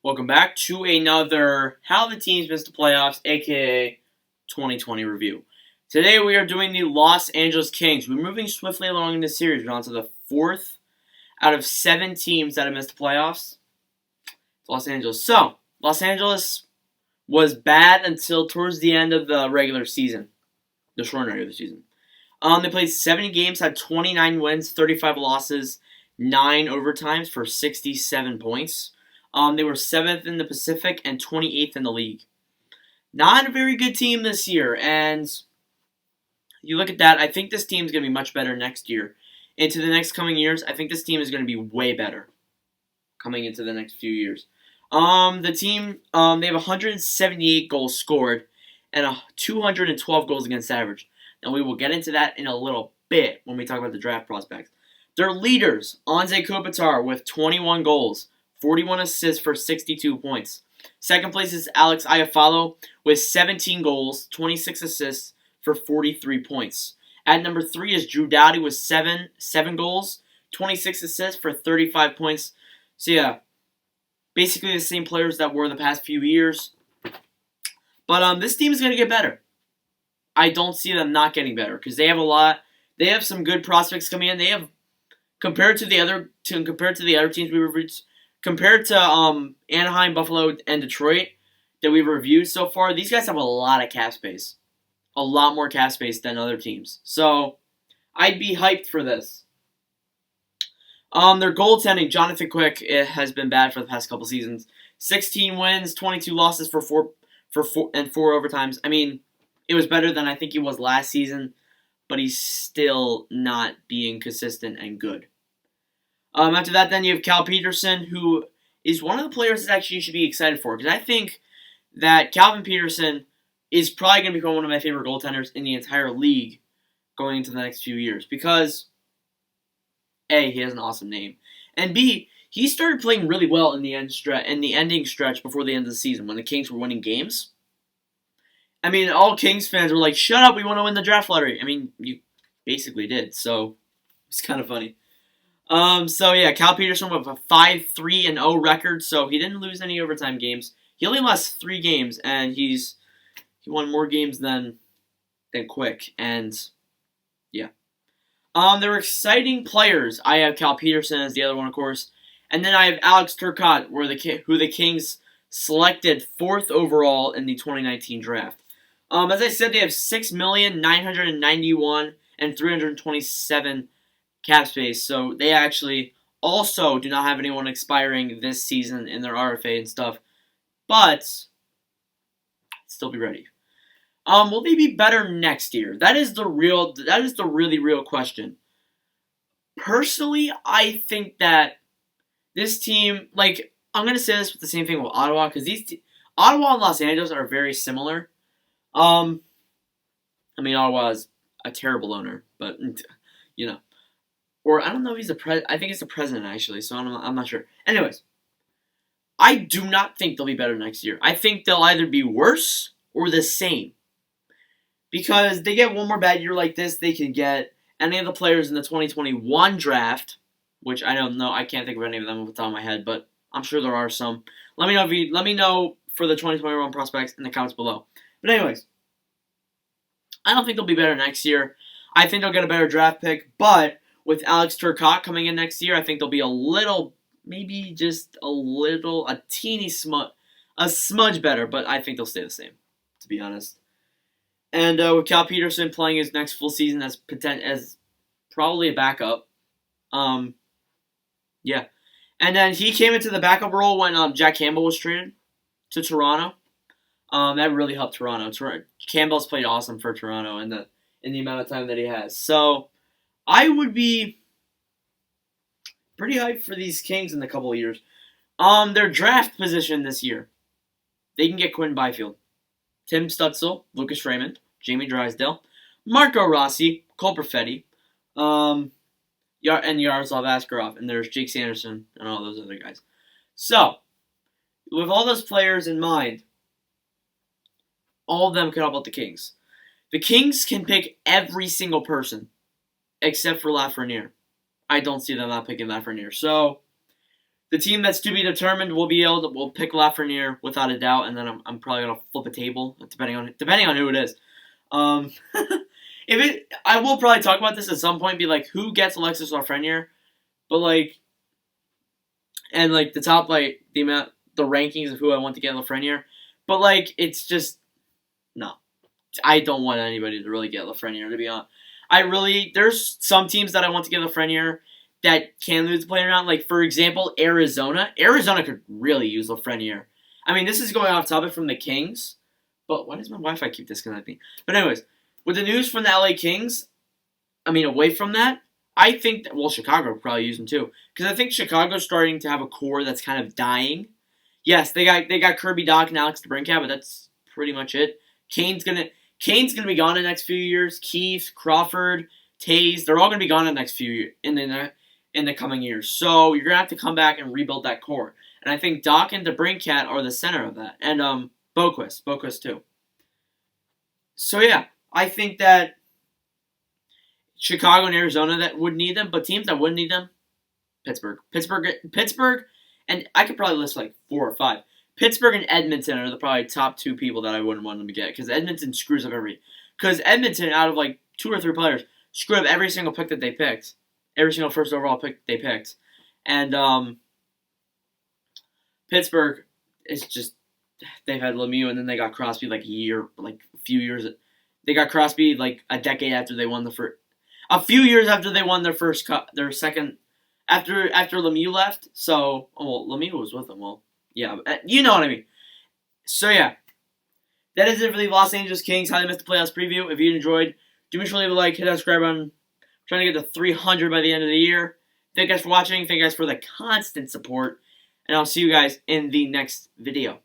Welcome back to another How the Teams Missed the Playoffs, aka 2020 review. Today we are doing the Los Angeles Kings. We're moving swiftly along in this series. We're on to the fourth out of 7 teams that have missed the playoffs. It's Los Angeles. So, Los Angeles was bad until towards the end of the regular season. The short regular season. They played 70 games, had 29 wins, 35 losses, 9 overtimes for 67 points. They were 7th in the Pacific and 28th in the league. Not a very good team this year, and you look at that, I think this team is going to be much better next year. Into the next coming years, I think this team is going to be way better coming into the next few years. The team, they have 178 goals scored and 212 goals against average. And we will get into that in a little bit when we talk about the draft prospects. Their leaders, Anze Kopitar with 21 goals, 41 assists for 62 points. Second place is Alex Iafallo with 17 goals, 26 assists for 43 points. At number 3 is Drew Doughty with 7 goals, 26 assists for 35 points. So yeah, basically the same players that were the past few years. But this team is going to get better. I don't see them not getting better because they have some good prospects coming in. They have compared to the other teams we reviewed, compared to Anaheim, Buffalo, and Detroit that we've reviewed so far, these guys have a lot of cap space. A lot more cap space than other teams. So I'd be hyped for this. Their goaltending, Jonathan Quick, it has been bad for the past couple seasons. 16 wins, 22 losses for 4 overtimes. I mean, it was better than I think he was last season, but he's still not being consistent and good. After that, then you have Cal Petersen, who is one of the players that actually you should be excited for, because I think that Calvin Peterson is probably going to become one of my favorite goaltenders in the entire league going into the next few years, because A, he has an awesome name, and B, he started playing really well in the ending stretch before the end of the season when the Kings were winning games. I mean, all Kings fans were like, shut up, we want to win the draft lottery. I mean, you basically did, so it's kind of funny. So yeah, Cal Peterson with a 5-3-0 record, so he didn't lose any overtime games. He only lost 3 games, and he won more games than Quick, and yeah. There were exciting players. I have Cal Peterson as the other one, of course, and then I have Alex Turcotte, who the Kings selected 4th overall in the 2019 draft. As I said, they have $6,991,000 and 327 cap space, so they actually also do not have anyone expiring this season in their RFA and stuff, but still be ready. Will they be better next year? That is the really real question. Personally, I think that this team, like, I'm going to say this with the same thing with Ottawa, because Ottawa and Los Angeles are very similar. I mean, Ottawa is a terrible owner, but, you know. Or, I don't know if he's I think he's the president, actually, so I'm not sure. Anyways, I do not think they'll be better next year. I think they'll either be worse or the same. Because they get one more bad year like this, they can get any of the players in the 2021 draft, which I don't know, I can't think of any of them off the top of my head, but I'm sure there are some. Let me know for the 2021 prospects in the comments below. But anyways, I don't think they'll be better next year. I think they'll get a better draft pick, but with Alex Turcotte coming in next year, I think they'll be a smudge better, but I think they'll stay the same, to be honest. And with Cal Peterson playing his next full season as probably a backup, yeah. And then he came into the backup role when Jack Campbell was traded to Toronto. That really helped Toronto. Campbell's played awesome for Toronto in the amount of time that he has. So I would be pretty hyped for these Kings in a couple of years. Their draft position this year, they can get Quinn Byfield, Tim Stutzel, Lucas Raymond, Jamie Drysdale, Marco Rossi, Cole Perfetti, and Yaroslav Askarov, and there's Jake Sanderson and all those other guys. So, with all those players in mind, all of them can help out the Kings. The Kings can pick every single person except for Lafreniere. I don't see them not picking Lafreniere. So, The team that's to be determined will pick Lafreniere without a doubt, and then I'm probably gonna flip a table depending on who it is. I will probably talk about this at some point. Be like, who gets Alexis Lafreniere? But like, and like the top the rankings of who I want to get Lafreniere. But like, it's just no. I don't want anybody to really get Lafreniere, to be honest. There's some teams that I want to get Lafreniere that can lose the play around. Like, for example, Arizona. Arizona could really use Lafreniere. I mean, this is going off topic from the Kings, but why does my Wi-Fi keep disconnecting? But anyways, with the news from the LA Kings, away from that, I think that, Chicago would probably use him too. Because I think Chicago's starting to have a core that's kind of dying. Yes, they got Kirby Doc and Alex DeBrincat, but that's pretty much it. Kane's gonna be gone in the next few years. Keith, Crawford, Taze, they're all gonna be gone in the next few years, in the coming years. So you're gonna have to come back and rebuild that core. And I think Doc and DeBrincat are the center of that. And Boquist too. So yeah, I think that Chicago and Arizona that would need them, but teams that wouldn't need them, Pittsburgh, and I could probably list like 4 or 5. Pittsburgh and Edmonton are the probably top 2 people that I wouldn't want them to get, because Edmonton screws up because Edmonton, out of like 2 or 3 players, screwed up every single pick that they picked, every single first overall pick they picked, and Pittsburgh is just, they've had Lemieux, and then they got Crosby like a few years. They got Crosby like a decade after they won a few years after they won their second, after Lemieux left. So, Lemieux was with them. Well, yeah, you know what I mean. So yeah, that is it for the Los Angeles Kings. How they missed the playoffs preview. If you enjoyed, do me sure to leave a like, hit that subscribe button. I'm trying to get to 300 by the end of the year. Thank you guys for watching. Thank you guys for the constant support. And I'll see you guys in the next video.